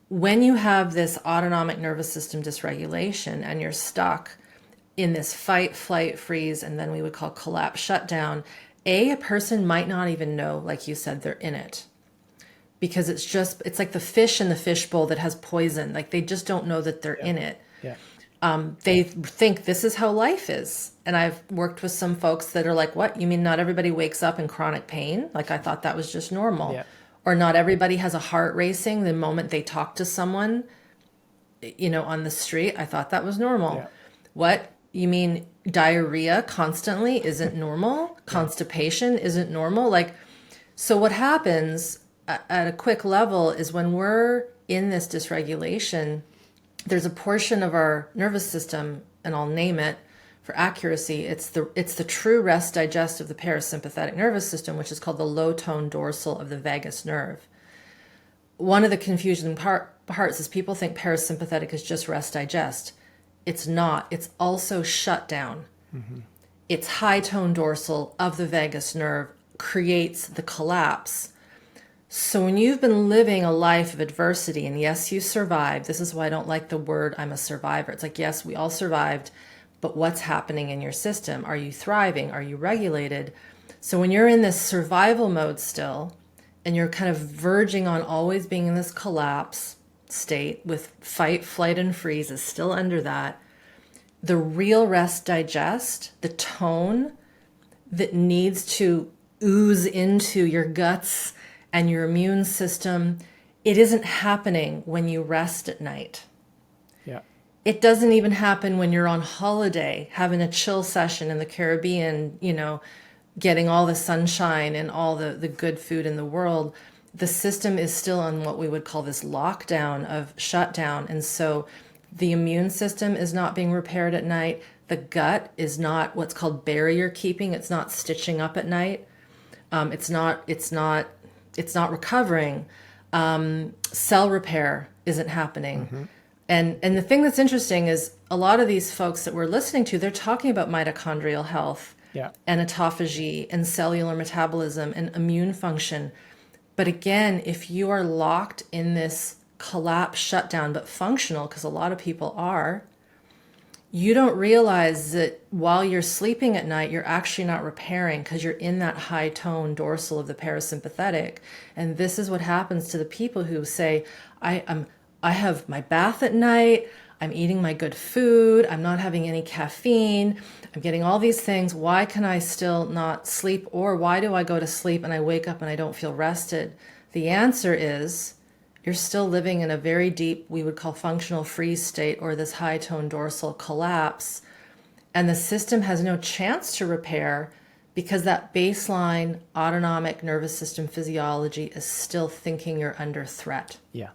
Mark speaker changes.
Speaker 1: when you have this autonomic nervous system dysregulation and you're stuck in this fight, flight, freeze, and then we would call collapse, shutdown, a person might not even know, like you said, they're in it. Because it's like the fish in the fishbowl that has poison. Like they just don't know that they're
Speaker 2: Yeah.
Speaker 1: in it.
Speaker 2: Yeah.
Speaker 1: They think this is how life is. And I've worked with some folks that are like, what? You mean not everybody wakes up in chronic pain? Like I thought that was just normal.
Speaker 2: Yeah.
Speaker 1: Or not everybody has a heart racing the moment they talk to someone, on the street. I thought that was normal.
Speaker 2: Yeah.
Speaker 1: What? You mean diarrhea constantly isn't normal?
Speaker 2: Yeah.
Speaker 1: Constipation isn't normal? Like, so what happens at a quick level is when we're in this dysregulation, there's a portion of our nervous system, and I'll name it for accuracy. It's the true rest digest of the parasympathetic nervous system, which is called the low tone dorsal of the vagus nerve. One of the confusing parts is people think parasympathetic is just rest digest. It's not. It's also shutdown.
Speaker 2: Mm-hmm.
Speaker 1: It's high tone dorsal of the vagus nerve creates the collapse. So when you've been living a life of adversity, and yes, you survived, this is why I don't like the word I'm a survivor. It's like, yes, we all survived, but what's happening in your system? Are you thriving? Are you regulated? So when you're in this survival mode still, and you're kind of verging on always being in this collapse state with fight, flight, and freeze is still under that, the real rest digest, the tone that needs to ooze into your guts and your immune system, it isn't happening when you rest at night.
Speaker 2: Yeah.
Speaker 1: It doesn't even happen when you're on holiday, having a chill session in the Caribbean, getting all the sunshine and all the good food in the world. The system is still on what we would call this lockdown of shutdown. And so the immune system is not being repaired at night. The gut is not what's called barrier keeping. It's not stitching up at night. It's not recovering. Cell repair isn't happening.
Speaker 2: Mm-hmm.
Speaker 1: And the thing that's interesting is a lot of these folks that we're listening to, they're talking about mitochondrial health
Speaker 2: Yeah.
Speaker 1: and autophagy and cellular metabolism and immune function. But again, if you are locked in this collapse shutdown, but functional, because a lot of people are, you don't realize that while you're sleeping at night, you're actually not repairing because you're in that high tone dorsal of the parasympathetic. And this is what happens to the people who say, I have my bath at night, I'm eating my good food, I'm not having any caffeine, I'm getting all these things. Why can I still not sleep? Or why do I go to sleep and I wake up and I don't feel rested? The answer is you're still living in a very deep, we would call functional freeze state, or this high tone dorsal collapse. And the system has no chance to repair because that baseline autonomic nervous system physiology is still thinking you're under threat.
Speaker 2: Yeah.